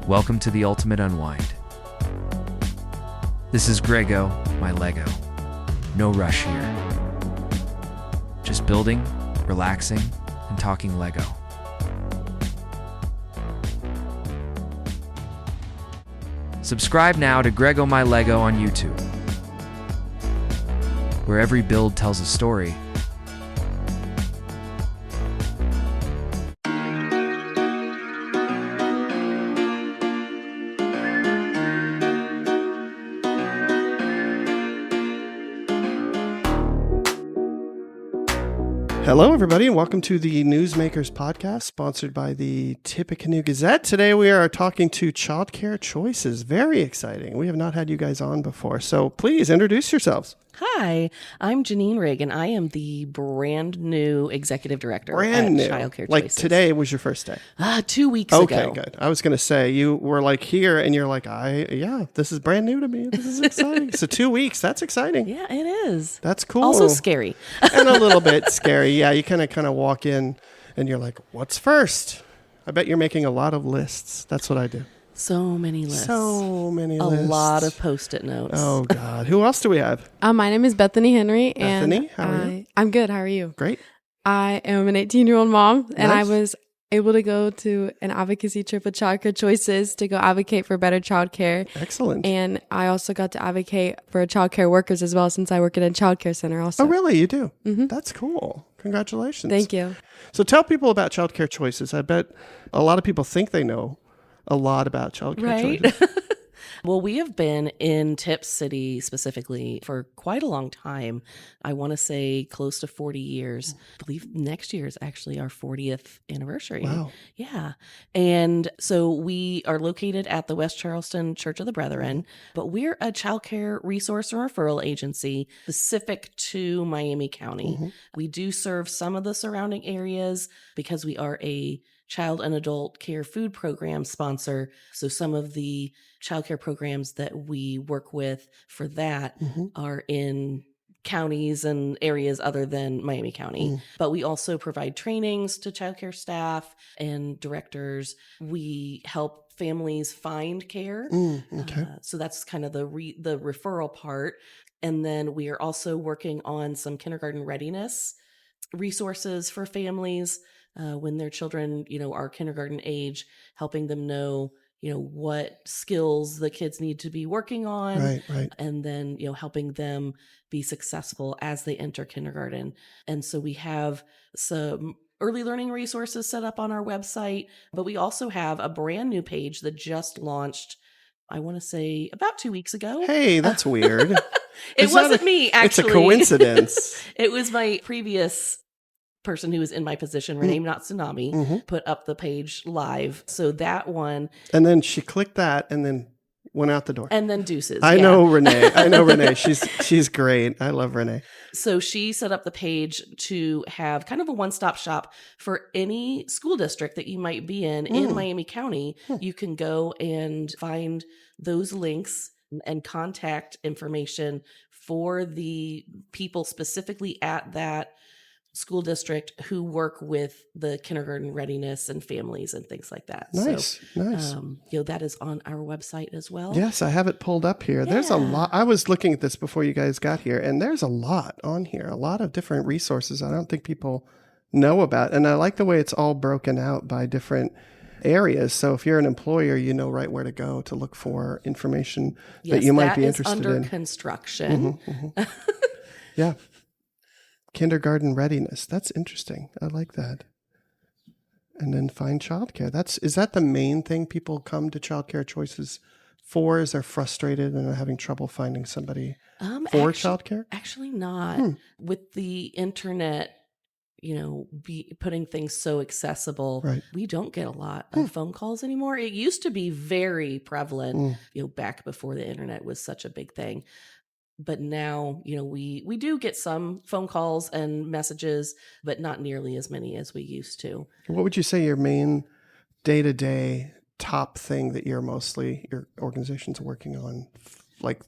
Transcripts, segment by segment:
Welcome to the Ultimate Unwind. This is Grego, my Lego. No rush here. Just building, relaxing, and talking Lego. Subscribe now to Grego My Lego on YouTube, where every build tells a story. Hello, everybody, and welcome to the Newsmakers podcast, sponsored by the Tippecanoe Gazette. Today, we are talking to childcare choices. Very exciting. We have not had you guys on before, so please introduce yourselves. Hi, I'm Janine Rigg, and I am the brand new Executive Director at Childcare Choices. Like today was your first day? 2 weeks ago. Okay, good. I was going to say, you were like here, and you're like, this is brand new to me. This is exciting. So 2 weeks, that's exciting. Yeah, it is. That's cool. Also scary. And a little bit scary. Yeah, you kind of walk in, and you're like, what's first? I bet you're making a lot of lists. That's what I do. So many lists. A lot of Post-it notes. Oh, God. Who else do we have? My name is Bethany Henry. Bethany, how are you? I'm good. How are you? Great. I am an 18-year-old mom, and Nice. I was able to go to an advocacy trip with Childcare Choices to go advocate for better childcare. Excellent. And I also got to advocate for childcare workers as well, since I work at a childcare center also. Oh, really? You do? Mm-hmm. That's cool. Congratulations. Thank you. So tell people about Childcare Choices. I bet a lot of people think they know a lot about Childcare Choices. Well, we have been in Tip City specifically for quite a long time. I want to say close to 40 years. I believe next year is actually our 40th anniversary. Wow. Yeah. And so we are located at the West Charleston Church of the Brethren, but we're a childcare resource and referral agency specific to Miami County. Mm-hmm. We do serve some of the surrounding areas because we are a child and adult care food program sponsor. So some of the childcare programs that we work with for that are in counties and areas other than Miami County. But we also provide trainings to childcare staff and directors. We help families find care. Okay. So that's kind of the referral part. And then we are also working on some kindergarten readiness resources for families when their children, are kindergarten age, helping them know, what skills the kids need to be working on. Right. And then, helping them be successful as they enter kindergarten. And so we have some early learning resources set up on our website, but we also have a brand new page that just launched, I want to say about 2 weeks ago. Hey, that's weird. It wasn't me, actually. It's a coincidence. It was my previous person who was in my position, Renee Tsunami, put up the page live. So that one. And then she clicked that and then went out the door. And then deuces. I know Renee. She's great. I love Renee. So she set up the page to have kind of a one-stop shop for any school district that you might be in Miami County. You can go and find those links and contact information for the people specifically at that school district who work with the kindergarten readiness and families and things like that. Nice. That is on our website as well. Yes, I have it pulled up here. There's a lot. I was looking at this before you guys got here, and there's a lot on here, a lot of different resources I don't think people know about. And I like the way it's all broken out by different areas. So if you're an employer, you know right where to go to look for information that you might be interested in. That is under construction. Yeah. Kindergarten readiness. That's interesting. I like that. And then find childcare. Is that the main thing people come to Childcare Choices for? Is they're frustrated and are having trouble finding somebody for childcare? Actually not. With the internet, putting things so accessible, right. We don't get a lot of phone calls anymore. It used to be very prevalent, back before the internet was such a big thing. But now, we do get some phone calls and messages, but not nearly as many as we used to. What would you say your main day-to-day top thing that your organization's working on, like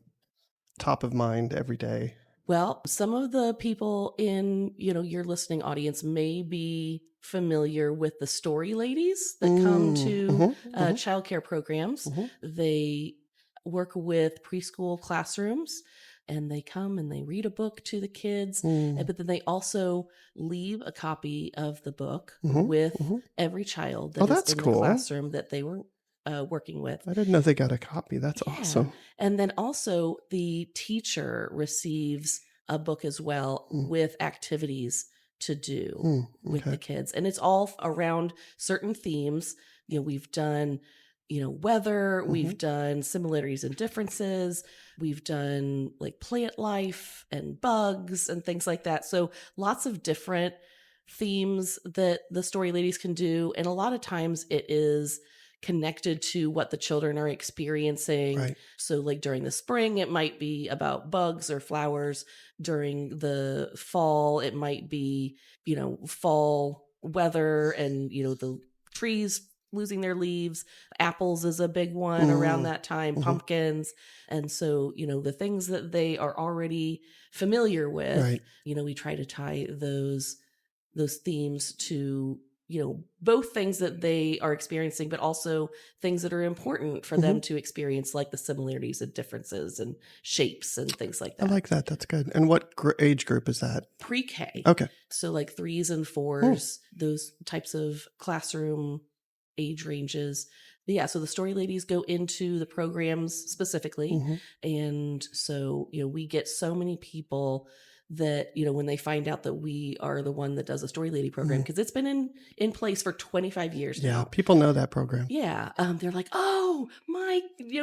top of mind every day? Well, some of the people in, your listening audience may be familiar with the story ladies that come to childcare programs. They work with preschool classrooms, and they come and they read a book to the kids, but then they also leave a copy of the book with every child that is in the classroom that they were working with. I didn't know they got a copy. That's awesome. And then also the teacher receives a book as well with activities to do with the kids. And it's all around certain themes. We've done, weather, we've done similarities and differences. We've done like plant life and bugs and things like that. So lots of different themes that the story ladies can do. And a lot of times it is connected to what the children are experiencing. Right. So like during the spring, it might be about bugs or flowers. During the fall, it might be, fall weather and, the trees losing their leaves. Apples is a big one around that time, pumpkins. And so, the things that they are already familiar with, we try to tie those themes to both things that they are experiencing, but also things that are important for them to experience, like the similarities and differences and shapes and things like that. I like that. That's good. And what age group is that? Pre-K. Okay. So like 3s and 4s, those types of classroom age ranges. But yeah, so the story ladies go into the programs specifically. And so, we get so many people that, when they find out that we are the one that does a story lady program, because it's been in place for 25 years now. Yeah, people know that program. Yeah. They're like, oh, my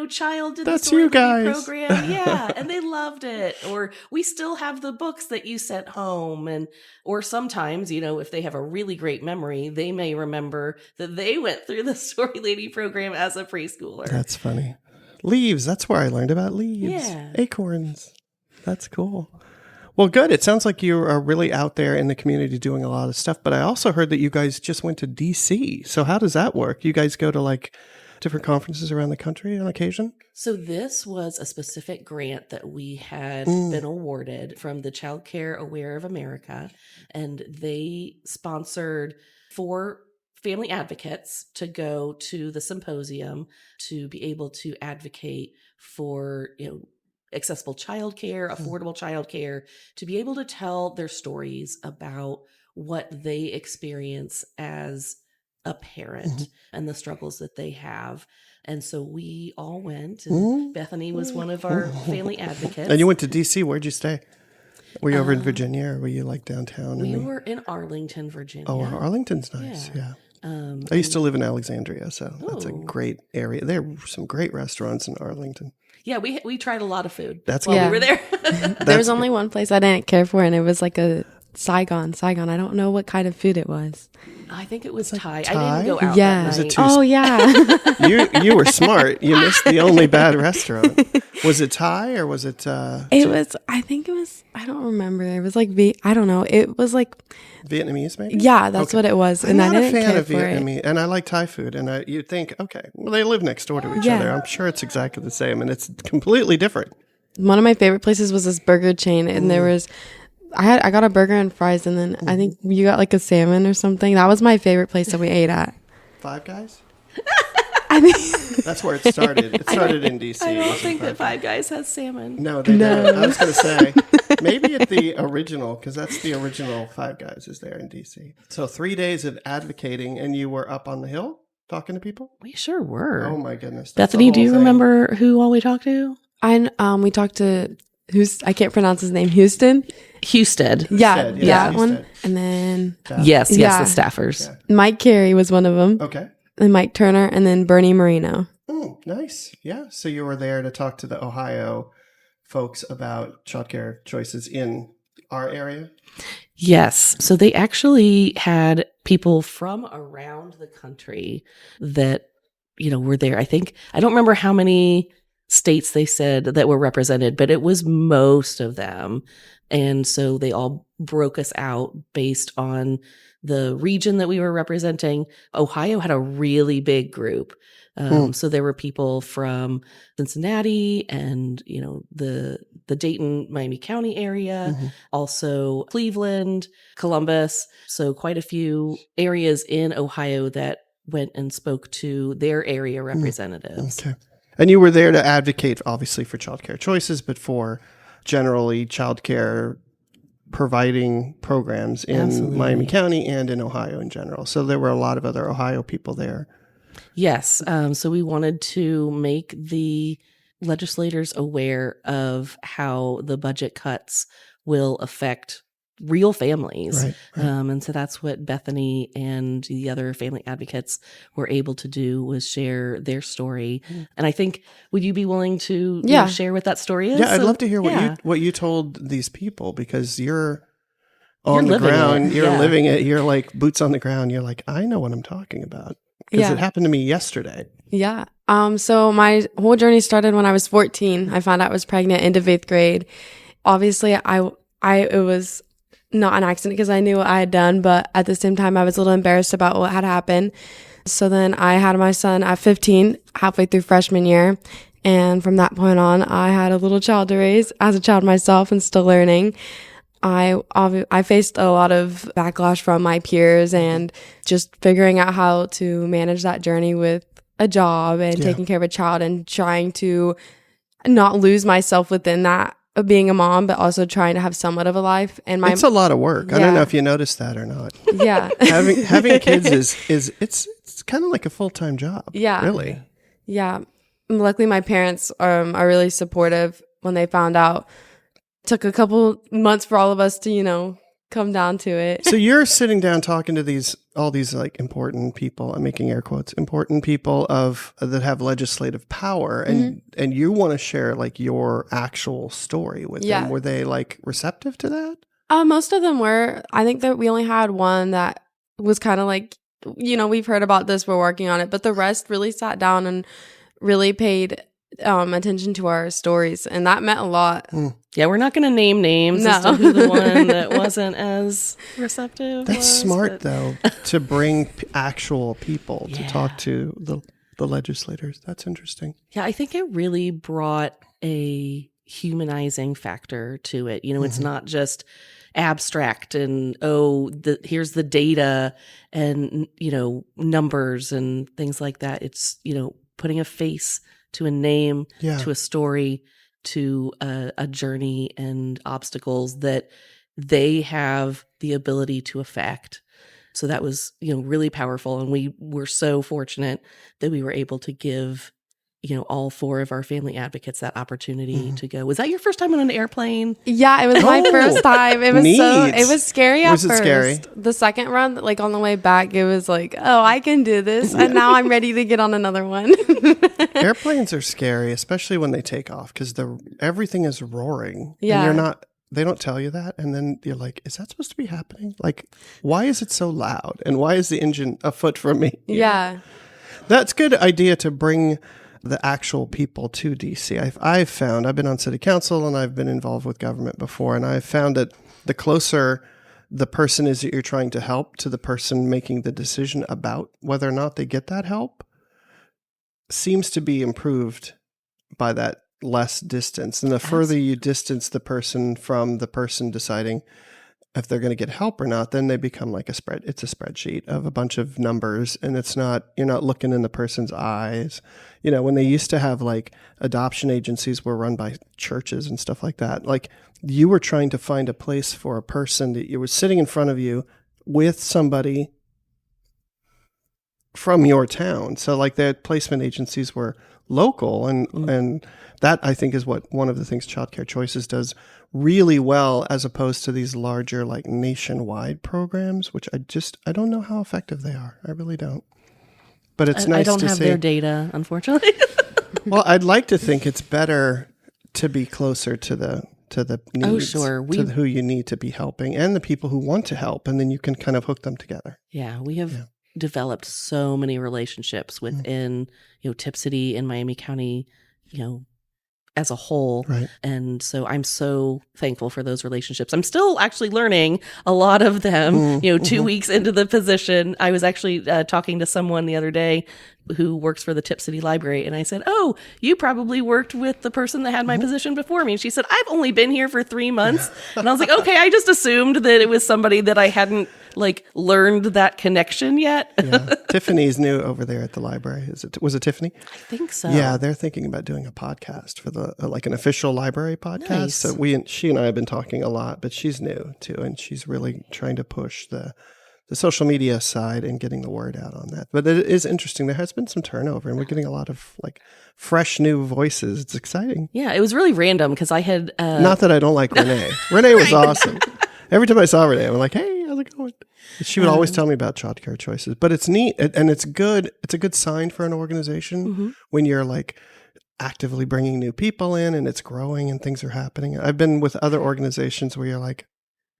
child did That's the story you lady guys. program. Yeah. And they loved it. Or we still have the books that you sent home. Or sometimes, if they have a really great memory, they may remember that they went through the story lady program as a preschooler. That's funny. Leaves. That's where I learned about leaves. Yeah. Acorns. That's cool. Well, good. It sounds like you are really out there in the community doing a lot of stuff. But I also heard that you guys just went to DC. So how does that work? You guys go to like different conferences around the country on occasion? So this was a specific grant that we had been awarded from the Childcare Aware of America. And they sponsored 4 family advocates to go to the symposium to be able to advocate for, accessible childcare, affordable childcare, to be able to tell their stories about what they experience as a parent and the struggles that they have. And so we all went, and Bethany was one of our family advocates. And you went to DC. Where'd you stay? Were you over in Virginia, or were you like downtown? We were in Arlington, Virginia. Oh, Arlington's nice. Yeah. I used to live in Alexandria, so that's a great area. There are some great restaurants in Arlington. Yeah, we tried a lot of food That's while Yeah. we were there. There was only one place I didn't care for, and it was like a Saigon. I don't know what kind of food it was. I think it was Thai. Thai? I didn't go out Yeah. that Was it night. too Oh, yeah. You were smart. You missed the only bad restaurant. Was it Thai or was it It was, I think it was, I don't remember. It was like, I don't know. It was like, Vietnamese maybe? yeah, that's what it was. I'm And I not a didn't fan care of for it. Vietnamese, and I like Thai food. And you'd think, okay, well, they live next door to each Yeah. other. I'm sure it's exactly the same, and it's completely different. One of my favorite places was this burger chain, and there was, I got a burger and fries, and then I think you got like a salmon or something. That was my favorite place that we ate at. Five Guys? I think That's where it started. It started in D.C. I It don't wasn't think that Five Five Guys has salmon. No, they don't. I was going to say, maybe at the original, because that's the original Five Guys is there in D.C. So 3 days of advocating, and you were up on the hill talking to people? We sure were. Oh, my goodness. That's Bethany, the do whole you thing. remember who all we talked to? we talked to, I can't pronounce his name, Houston? Houston. Yeah, Houston, yeah, that Houston. one. And then Yes, Yeah. the staffers. Yeah. Mike Carey was one of them. Okay. And Mike Turner, and then Bernie Marino. Oh, nice. Yeah. So you were there to talk to the Ohio folks about childcare choices in our area? Yes. So they actually had people from around the country that, were there. I don't remember how many states they said that were represented, but it was most of them. And so they all broke us out based on the region that we were representing, Ohio had a really big group. So there were people from Cincinnati and, the Dayton, Miami County area, also Cleveland, Columbus. So quite a few areas in Ohio that went and spoke to their area representatives. Okay. And you were there to advocate, obviously, for childcare choices, but for generally childcare providing programs in Absolutely. Miami County and in Ohio in general. So there were a lot of other Ohio people there. Yes. So we wanted to make the legislators aware of how the budget cuts will affect real families. Right. And so that's what Bethany and the other family advocates were able to do, was share their story. And I think, would you be willing to share what that story is? Yeah, I'd love to hear what you told these people, because you're on the ground, you're living it, you're like boots on the ground. You're like, I know what I'm talking about, because it happened to me yesterday. Yeah. So my whole journey started when I was 14. I found out I was pregnant into 5th grade. Obviously, it was not an accident because I knew what I had done, but at the same time, I was a little embarrassed about what had happened. So then I had my son at 15, halfway through freshman year. And from that point on, I had a little child to raise as a child myself and still learning. I faced a lot of backlash from my peers and just figuring out how to manage that journey with a job and taking care of a child and trying to not lose myself within that of being a mom, but also trying to have somewhat of a life. And it's a lot of work. I don't know if you noticed that or not. Yeah. having kids is it's kind of like a full-time job. Yeah. Really. Yeah. Luckily, my parents are really supportive when they found out. It took a couple months for all of us to, come down to it. So you're sitting down talking to all these like important people, I'm making air quotes, important people that have legislative power, and you want to share like your actual story with them. Were they like receptive to that? Most of them were. I think that we only had one that was kind of like, we've heard about this, we're working on it, but the rest really sat down and really paid attention to our stories, and that meant a lot. Yeah, we're not going to name names as to who the one that wasn't as receptive That's was, smart, though, to bring actual people to talk to the legislators. That's interesting. Yeah, I think it really brought a humanizing factor to it. It's not just abstract and, here's the data and, numbers and things like that. It's, putting a face to a name, to a story, to a journey and obstacles that they have the ability to affect. So that was, really powerful. And we were so fortunate that we were able to give, all 4 of our family advocates that opportunity to go. Was that your first time on an airplane? Yeah, it was my first time. It was neat. it was scary at Was it first. scary? The second run, like on the way back, it was like, oh, I can do this. And now I'm ready to get on another one. Airplanes are scary, especially when they take off, because everything is roaring. Yeah. And they don't tell you that. And then you're like, is that supposed to be happening? Like, why is it so loud? And why is the engine a foot from me? Yeah. That's a good idea to bring the actual people to DC. I've found, I've been on city council and I've been involved with government before, and I've found that the closer the person is that you're trying to help to the person making the decision about whether or not they get that help seems to be improved by that less distance. And the further you distance the person from the person deciding if they're going to get help or not, then they become like it's a spreadsheet of a bunch of numbers, and you're not looking in the person's eyes. When they used to have like adoption agencies were run by churches and stuff like that, like you were trying to find a place for a person that you were sitting in front of you with somebody from your town. So like their placement agencies were local, and that I think is what one of the things Childcare Choices does really well, as opposed to these larger like nationwide programs, which I don't know how effective they are. I really don't. But it's nice to see. I don't have their data, unfortunately. Well, I'd like to think it's better to be closer to the needs, to who you need to be helping, and the people who want to help, and then you can kind of hook them together. Yeah, we have developed so many relationships within, Tip City and Miami County, as a whole. Right. And so I'm so thankful for those relationships. I'm still actually learning a lot of them. 2 weeks into the position, I was actually talking to someone the other day who works for the Tip City Library. And I said, "Oh, you probably worked with the person that had my position before me." And she said, "I've only been here for 3 months." And I was like, okay, I just assumed that it was somebody that I hadn't learned that connection yet. Yeah. Tiffany's new over there at the library. Was it Tiffany? I think so. Yeah, they're thinking about doing a podcast for the an official library podcast. Nice. So she and I have been talking a lot, but she's new too, and she's really trying to push the social media side and getting the word out on that. But it is interesting. There has been some turnover, and we're getting a lot of fresh new voices. It's exciting. Yeah, it was really random because I had not that I don't like Renee. Renee was awesome. Every time I saw Renee, I'm like, "Hey, how's it going?" She would always tell me about childcare choices. But it's neat, and it's good. It's a good sign for an organization when you're actively bringing new people in and it's growing and things are happening. I've been with other organizations where you're like,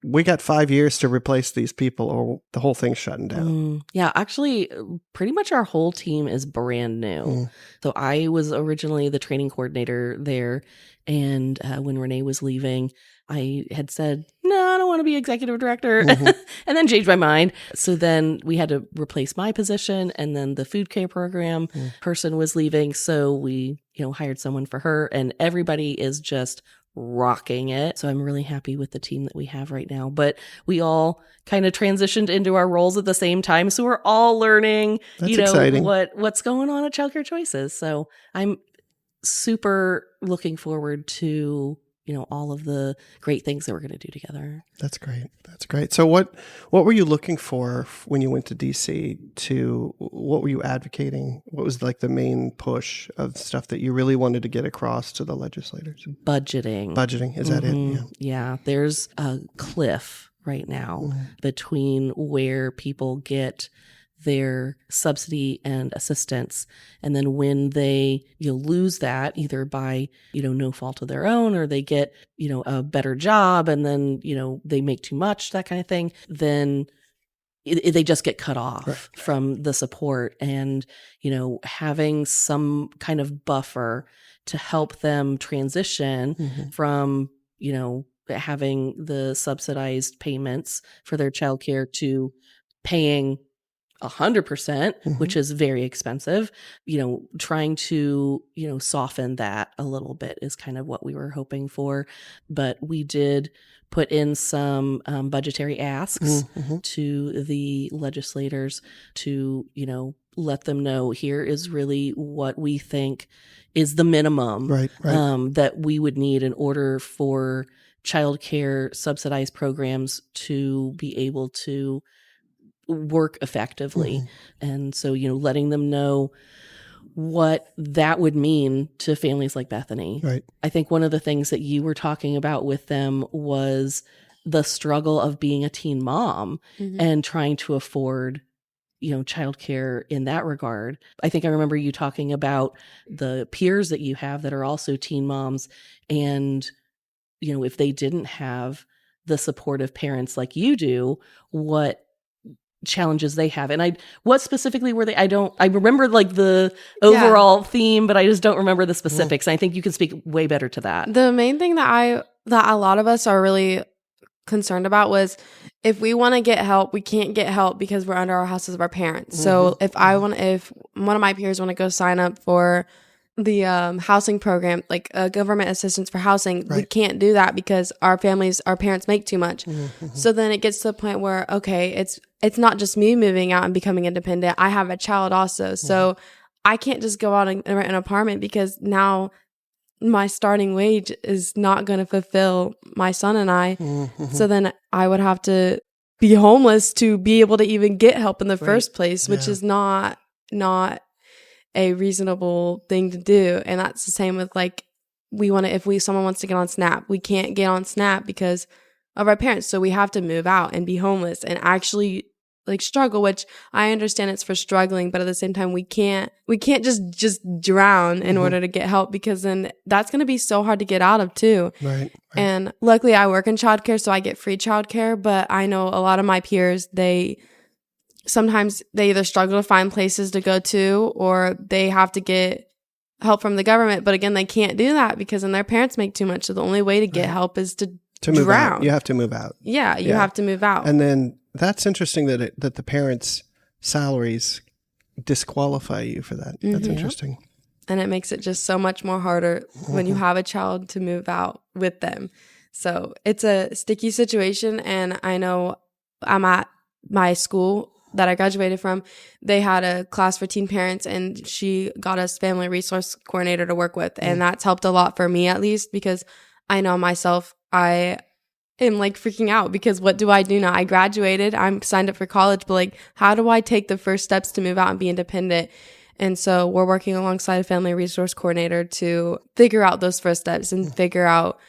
we got 5 years to replace these people or the whole thing's shutting down. Yeah, actually, pretty much our whole team is brand new. So I was originally the training coordinator there. And when Renee was leaving, I had said, "No, I don't want to be executive director," and then changed my mind. So then we had to replace my position, and then the food care program person was leaving. So we, hired someone for her, and everybody is just rocking it. So I'm really happy with the team that we have right now. But we all kind of transitioned into our roles at the same time. So we're all learning, That's exciting. what's going on at Childcare Choices. So I'm super looking forward to all of the great things that we're going to do together. That's great. That's great. So what were you looking for when you went to DC what were you advocating? What was the main push of stuff that you really wanted to get across to the legislators? Budgeting. Is that it? Yeah. There's a cliff right now between where people get their subsidy and assistance. And then when they lose that, either by no fault of their own, or they get a better job and then they make too much, that kind of thing, then they just get cut off from the support. And having some kind of buffer to help them transition from having the subsidized payments for their childcare to paying 100%, which is very expensive, trying to, soften that a little bit is kind of what we were hoping for. But we did put in some budgetary asks to the legislators to, let them know here is really what we think is the minimum that we would need in order for childcare subsidized programs to be able to work effectively. And so, letting them know what that would mean to families like Bethany. Right. I think one of the things that you were talking about with them was the struggle of being a teen mom and trying to afford, childcare in that regard. I think I remember you talking about the peers that you have that are also teen moms, and, if they didn't have the supportive parents like you do, what challenges they have. And what specifically were they? I remember the overall theme, but I just don't remember the specifics. I think you can speak way better to that. The main thing that a lot of us are really concerned about was if we want to get help, we can't get help because we're under our houses of our parents. So if one of my peers want to go sign up for the housing program, government assistance for housing, we can't do that because our parents make too much. So then it gets to the point where, okay, it's not just me moving out and becoming independent. I have a child also. So I can't just go out and rent an apartment because now my starting wage is not going to fulfill my son and I. So then I would have to be homeless to be able to even get help in the first place, which is not a reasonable thing to do. And that's the same with if someone wants to get on SNAP, we can't get on SNAP because of our parents. So we have to move out and be homeless and actually struggle, which I understand it's for struggling, but at the same time we can't just drown in order to get help, because then that's going to be so hard to get out of too. Right. And luckily I work in childcare, so I get free childcare, but I know a lot of my peers, sometimes they either struggle to find places to go to, or they have to get help from the government. But again, they can't do that because then their parents make too much. So the only way to get help is to move drown. out. You have to move out. Yeah, you have to move out. And then that's interesting that the parents' salaries disqualify you for that. That's interesting. And it makes it just so much more harder when you have a child to move out with them. So it's a sticky situation. And I know I'm at my school that I graduated from. They had a class for teen parents, and she got us family resource coordinator to work with. And that's helped a lot for me, at least, because I know myself, I am like freaking out because what do I do now? I graduated, I'm signed up for college, but like, how do I take the first steps to move out and be independent? And so we're working alongside a family resource coordinator to figure out those first steps and figure out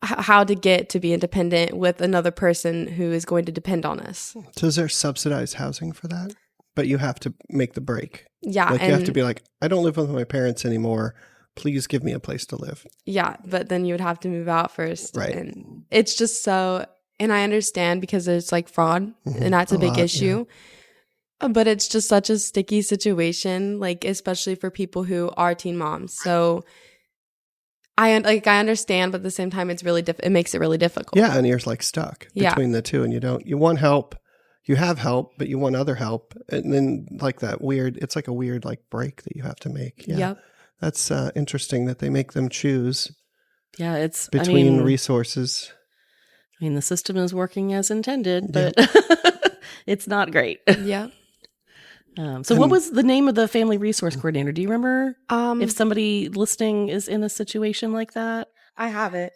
how to get to be independent with another person who is going to depend on us. So is there subsidized housing for that? But you have to make the break. Yeah. Like you have to be like, I don't live with my parents anymore. Please give me a place to live. Yeah. But then you would have to move out first. Right. And it's just so, and I understand because there's like fraud and that's a big issue. Yeah. But it's just such a sticky situation, like especially for people who are teen moms. So I understand, but at the same time, it's really it makes it really difficult. Yeah, and you're like stuck between the two, and you want help, you have help, but you want other help, and then like that weird, it's like a weird like break that you have to make. Yeah, yep. That's interesting that they make them choose. Yeah, it's between resources. I mean, the system is working as intended, but it's not great. Yeah. So what was the name of the family resource coordinator? Do you remember if somebody listening is in a situation like that? I have it.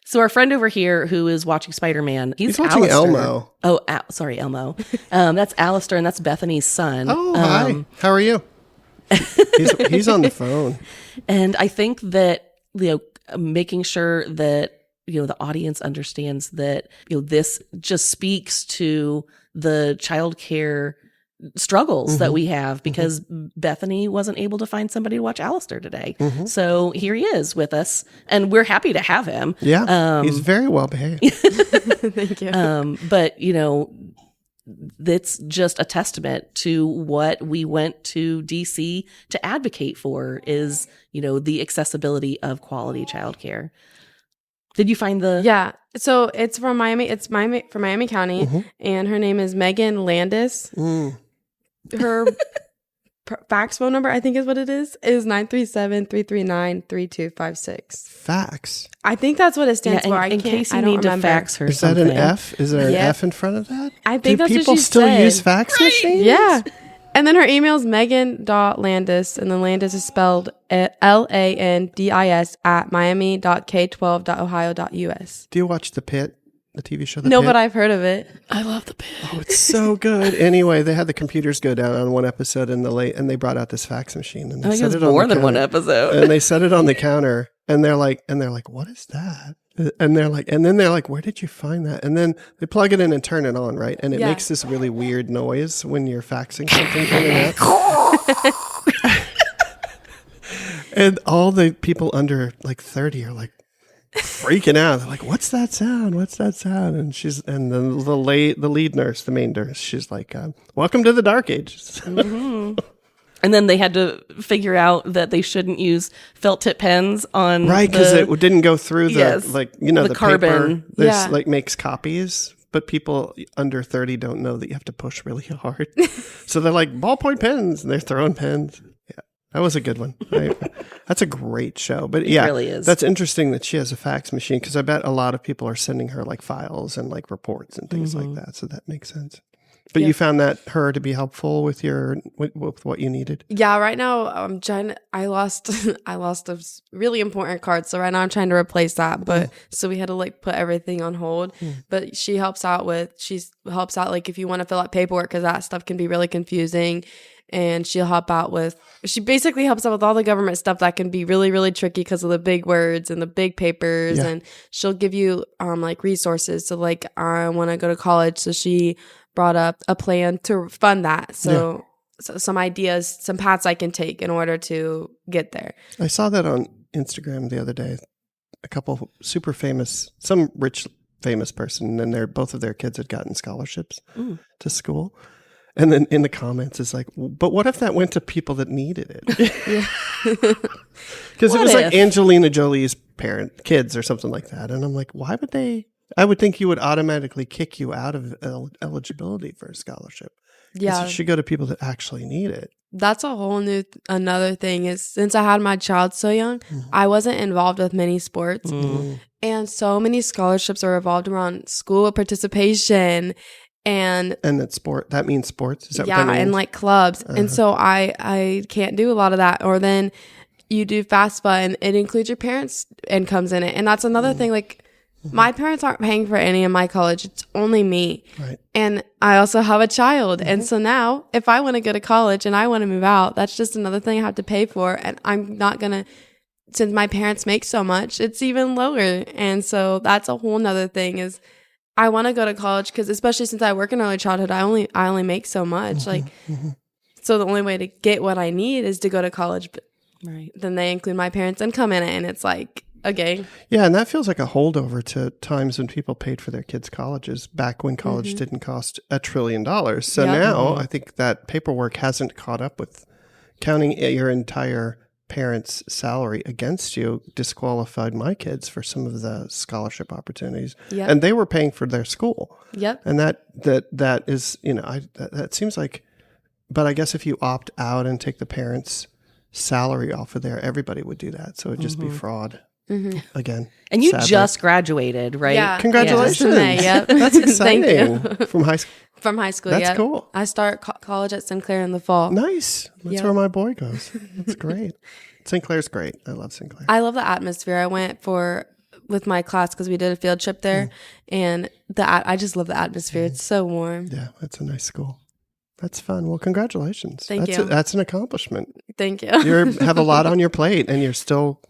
So our friend over here who is watching Spider-Man, he's watching Alistair. Elmo. Oh, sorry, Elmo. That's Alistair, and that's Bethany's son. Oh, hi. How are you? He's on the phone. And I think that, making sure that, the audience understands that, this just speaks to the childcare struggles that we have because Bethany wasn't able to find somebody to watch Alistair today. So here he is with us, and we're happy to have him. Yeah, he's very well behaved. Thank you. But, that's just a testament to what we went to DC to advocate for is, the accessibility of quality childcare. Did you find the... Yeah. So it's from Miami. It's from Miami County, and her name is Megan Landis. Her fax phone number, I think is what it is 937-339-3256. Fax? I think that's what it stands for. In case you need to fax her Is something. that an F? Is there an F in front of that? I think that's what she people still said. use fax machines? Yeah. And then her email is megan.landis, and then Landis is spelled Landis at miami.k12.ohio.us. Do you watch The Pit? The TV show The No, Pit? but I've heard of it. I love The Pit. Oh, it's so good. Anyway, they had the computers go down on one episode, and they brought out this fax machine, and they I think set it's it on more the than one counter. episode. And they set it on the counter, and they're like, what is that? And they're like, where did you find that? And then they plug it in and turn it on, right? And it makes this really weird noise when you're faxing something in and out. And all the people under like 30 are like freaking out. They're like, what's that sound? What's that sound? And the lead nurse, the main nurse, she's like, welcome to the dark ages. And then they had to figure out that they shouldn't use felt tip pens on because it didn't go through the the carbon. paper. This makes copies, but people under 30 don't know that you have to push really hard. So they're like ballpoint pens, and they're throwing pens. Yeah, that was a good one. That's a great show. But It really is. That's interesting that she has a fax machine because I bet a lot of people are sending her like files and like reports and things like that. So that makes sense. But you found her to be helpful with with what you needed? Yeah, right now I'm trying to, I lost a really important card. So right now I'm trying to replace that. But so we had to like put everything on hold. But she helps out like if you want to fill out paperwork because that stuff can be really confusing. And she basically helps out with all the government stuff that can be really, really tricky because of the big words and the big papers. Yeah. And she'll give you like resources. So like I want to go to college. So she brought up a plan to fund that. So some ideas, some paths I can take in order to get there. I saw that on Instagram the other day. A couple super famous, some rich famous person, and both of their kids had gotten scholarships to school. And then in the comments, it's like, but what if that went to people that needed it? Because it was like Angelina Jolie's kids or something like that. And I'm like, why would they? I would think you would automatically kick you out of eligibility for a scholarship. Yeah. It should go to people that actually need it. That's a whole another thing is since I had my child so young, I wasn't involved with many sports. And so many scholarships are revolved around school participation and that means sports. Is that what that means? And like clubs. And so I can't do a lot of that. Or then you do FAFSA and it includes your parents' incomes in it. And that's another thing. Like my parents aren't paying for any of my college. It's only me. Right. And I also have a child. And so now if I want to go to college and I want to move out, that's just another thing I have to pay for. And I'm not going to, since my parents make so much, it's even lower. And so that's a whole nother thing is I want to go to college because especially since I work in early childhood, I only make so much. So the only way to get what I need is to go to college. But then they include my parents' income in it. And it's like, okay. Yeah, and that feels like a holdover to times when people paid for their kids' colleges back when college didn't cost $1 trillion. So now I think that paperwork hasn't caught up with counting your entire parents' salary against you disqualified my kids for some of the scholarship opportunities. And they were paying for their school. And that is, that seems like, but I guess if you opt out and take the parents' salary off of there, everybody would do that. So it'd just be fraud. Again. And you just graduated, right? Yeah. Congratulations. Yeah. That's exciting. Thank you. From high school. From high school, That's cool. I start college at Sinclair in the fall. Nice. That's where my boy goes. That's great. Sinclair's great. I love Sinclair. I love the atmosphere. I went with my class because we did a field trip there, and I just love the atmosphere. It's so warm. Yeah, that's a nice school. That's fun. Well, congratulations. Thank you. That's an accomplishment. Thank you. You have a lot on your plate, and you're still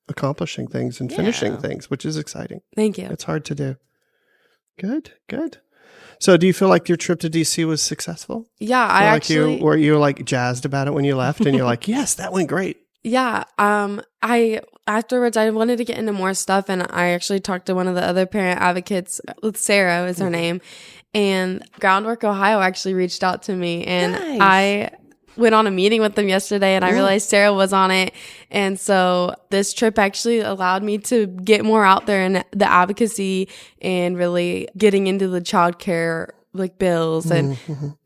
accomplishing things and finishing things, which is exciting. Thank you. It's hard to do. Good. So do you feel like your trip to DC was successful? Yeah, were you like jazzed about it when you left and you're like, yes, that went great. Yeah. Afterwards I wanted to get into more stuff and I actually talked to one of the other parent advocates, Sarah is her name, and Groundwork Ohio actually reached out to me and I went on a meeting with them yesterday and I realized Sarah was on it. And so this trip actually allowed me to get more out there in the advocacy and really getting into the childcare like bills and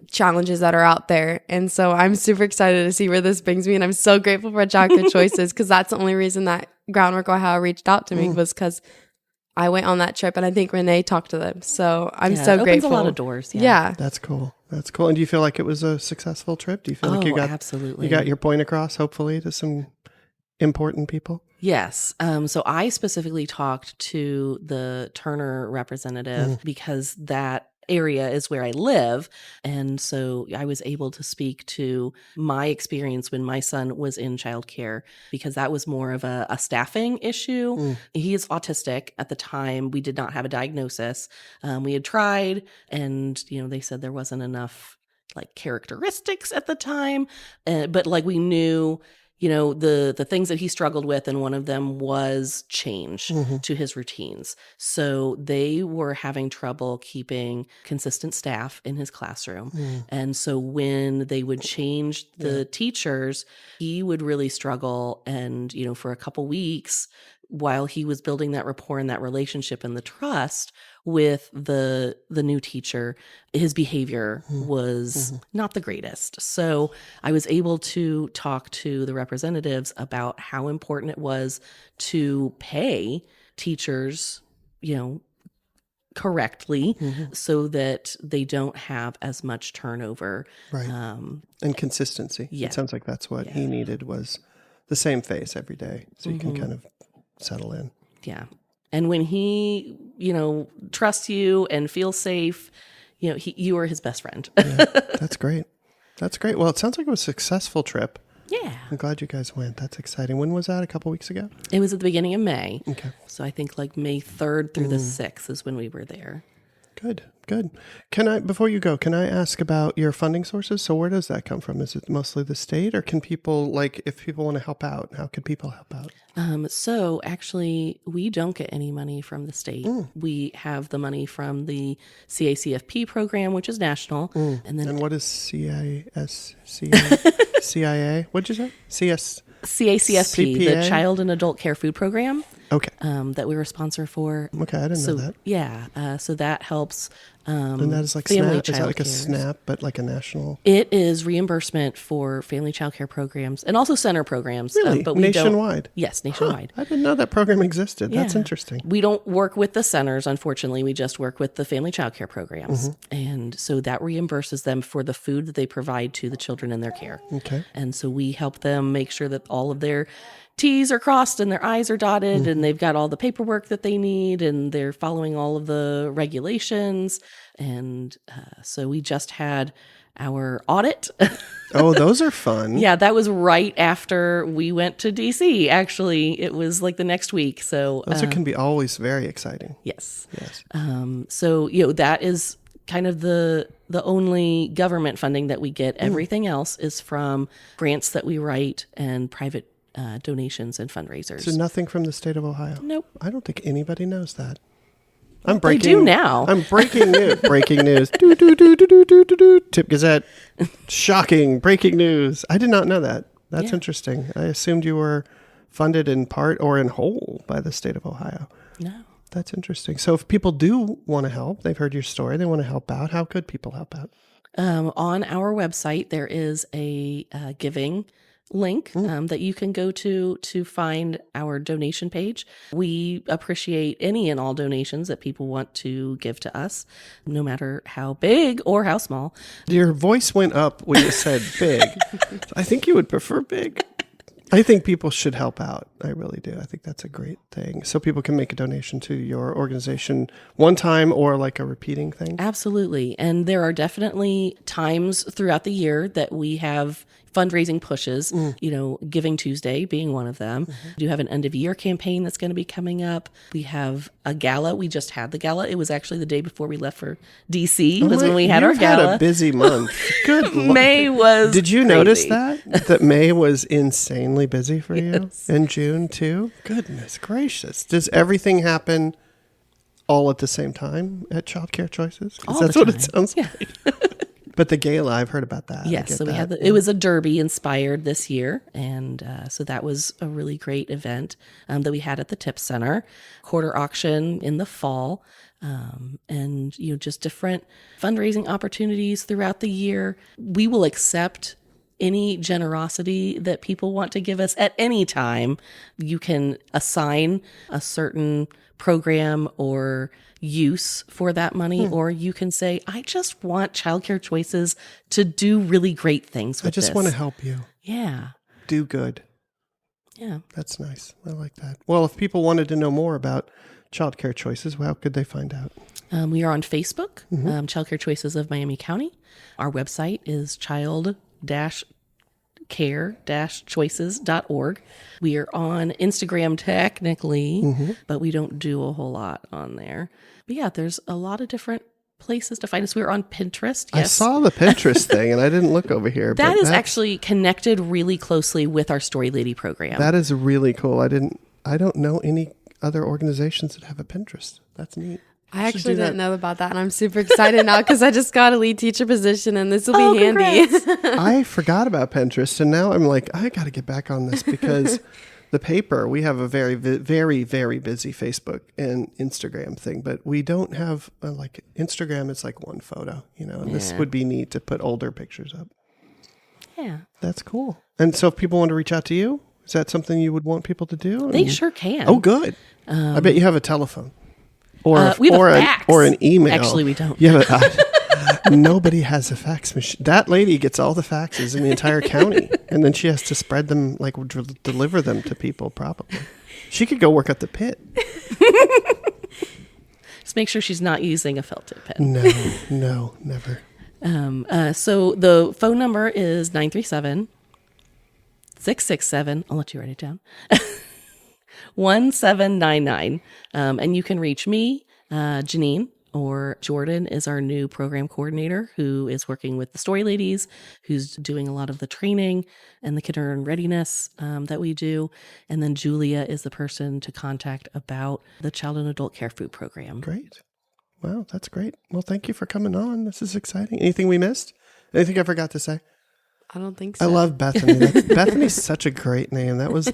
challenges that are out there. And so I'm super excited to see where this brings me. And I'm so grateful for Childcare Choices because that's the only reason that Groundwork Ohio reached out to me was because I went on that trip and I think Renee talked to them. So I'm so it grateful. Opens a lot of doors. Yeah. That's cool. And do you feel like it was a successful trip? Do you feel like you got absolutely. You got your point across, hopefully, to some important people? Yes. So I specifically talked to the Turner representative because that area is where I live. And so I was able to speak to my experience when my son was in childcare because that was more of a staffing issue. He is autistic. At the time, we did not have a diagnosis. We had tried and, they said there wasn't enough like characteristics at the time. But like we knew, the things that he struggled with, and one of them was change to his routines. So they were having trouble keeping consistent staff in his classroom. And so when they would change the teachers, he would really struggle. And, for a couple weeks, while he was building that rapport and that relationship and the trust with the new teacher, his behavior was not the greatest. So I was able to talk to the representatives about how important it was to pay teachers, correctly so that they don't have as much turnover. Right. And consistency. Yeah. It sounds like that's what he needed was the same face every day so you can kind of settle in. Yeah. And when he, trusts you and feels safe, you are his best friend. That's great. Well, it sounds like it was a successful trip. Yeah. I'm glad you guys went. That's exciting. When was that? A couple weeks ago? It was at the beginning of May. Okay. So I think like May 3rd through the 6th is when we were there. Good. Can I, before you go, can I ask about your funding sources? So where does that come from? Is it mostly the state, or can people, like, if people want to help out, how could people help out? So actually, we don't get any money from the state. We have the money from the CACFP program, which is national. And what is CIA? What'd you say? CACFP, CPA? the Child and Adult Care Food Program. Okay. That we were a sponsor for. Okay, I didn't know that. Yeah, so that helps. And that is like family SNAP? Is that like a childcares. SNAP, but like a national? It is reimbursement for family childcare programs and also center programs. Really? But we Nationwide? Yes, nationwide. I didn't know that program existed. That's Yeah. interesting. We don't work with the centers, unfortunately. We just work with the family childcare programs. Mm-hmm. And so that reimburses them for the food that they provide to the children in their care. Okay. And so we help them make sure that all of their T's are crossed and their I's are dotted and they've got all the paperwork that they need and they're following all of the regulations. And so we just had our audit. Oh, those are fun. Yeah, that was right after we went to DC. Actually, it was like the next week. So Those can be always very exciting. yes. Yes. So that is kind of the only government funding that we get. Everything else is from grants that we write and private donations and fundraisers. So nothing from the state of Ohio? Nope. I don't think anybody knows that. They do now. I'm breaking news. Breaking news. Do, do, do, do, do, do, do, do. Tip Gazette. Shocking. Breaking news. I did not know that. That's Yeah. interesting. I assumed you were funded in part or in whole by the state of Ohio. No. That's interesting. So if people do want to help, they've heard your story, they want to help out, how could people help out? On our website, there is a giving link that you can go to find our donation page. We appreciate any and all donations that people want to give to us, no matter how big or how small. Your voice went up when you said big. I think you would prefer big. I think people should help out. I really do. I think that's a great thing. So people can make a donation to your organization one time or like a repeating thing. Absolutely. And there are definitely times throughout the year that we have fundraising pushes, Giving Tuesday being one of them. We do have an end of year campaign that's going to be coming up. We have a gala. We just had the gala. It was actually the day before we left for DC was when we had our gala. You've had a busy month. Good Lord. May was Did you crazy. notice that May was insanely busy for you? Yes. And June too? Goodness gracious. Does everything happen all at the same time at Childcare Choices? 'Cause All that's the what it time. sounds like. But the gala, I've heard about that. I Yes, get so we that. had it was a derby inspired this year, and so that was a really great event that we had at the Tip Center. Quarter auction in the fall, and just different fundraising opportunities throughout the year. We will accept any generosity that people want to give us at any time. You can assign a certain program or use for that money, or you can say, I just want Childcare Choices to do really great things with I just this. want to help you. Yeah. Do good. Yeah. That's nice. I like that. Well, if people wanted to know more about Childcare Choices, how could they find out? We are on Facebook, Childcare Choices of Miami County. Our website is child-care-choices.org. We are on Instagram technically, but we don't do a whole lot on there. But yeah, there's a lot of different places to find us. We're on Pinterest. Yes. I saw the Pinterest thing and I didn't look over here. That but is that's actually connected really closely with our Story Lady program. That is really cool. I don't know any other organizations that have a Pinterest. That's neat. I Should actually do that. didn't know about that, and I'm super excited now because I just got a lead teacher position, and this will be handy. I forgot about Pinterest, and now I'm like, I got to get back on this because the paper, we have a very, very, very busy Facebook and Instagram thing, but we don't have like Instagram. It's like one photo, and this would be neat to put older pictures up. Yeah. That's cool. And so if people want to reach out to you, is that something you would want people to do? They sure can. Oh, good. I bet you have a telephone. Or we have or a fax. or an email. Actually, we don't. Yeah, nobody has a fax machine. That lady gets all the faxes in the entire county, and then she has to spread them, like deliver them to people. Probably, she could go work at the pit. Just make sure she's not using a felt tip pen. No, never. So the phone number is 937-667. I'll let you write it down. 1799. And you can reach me, Janine, Or Jordan is our new program coordinator who is working with the Story Ladies, who's doing a lot of the training and the kindergarten readiness that we do. And then Julia is the person to contact about the child and adult care food program. Great. Wow, that's great. Well, thank you for coming on. This is exciting. Anything we missed? Anything I forgot to say? I don't think so. I love Bethany. Bethany's such a great name. That was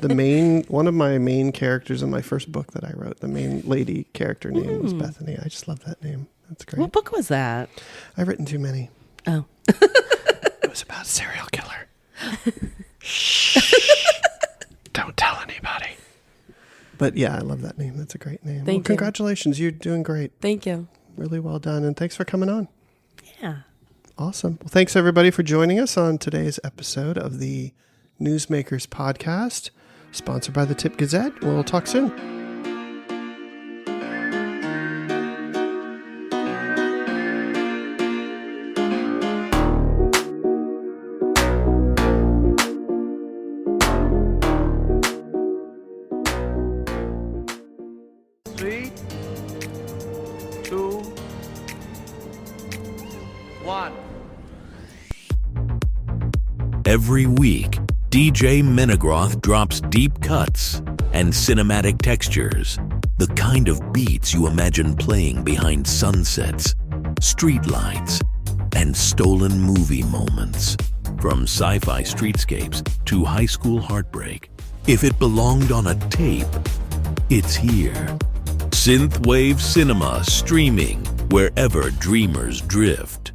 one of my main characters in my first book that I wrote. The main lady character name was Bethany. I just love that name. That's great. What book was that? I've written too many. Oh. It was about a serial killer. Shh. Don't tell anybody. But yeah, I love that name. That's a great name. Thank you. Congratulations. You're doing great. Thank you. Really well done. And thanks for coming on. Yeah. Awesome. Well, thanks everybody for joining us on today's episode of the Newsmakers podcast, sponsored by the Tip Gazette. We'll talk soon. Three, two, one. Every week, DJ Menegroth drops deep cuts and cinematic textures, the kind of beats you imagine playing behind sunsets, streetlights, and stolen movie moments. From sci-fi streetscapes to high school heartbreak, if it belonged on a tape, it's here. Synthwave Cinema streaming wherever dreamers drift.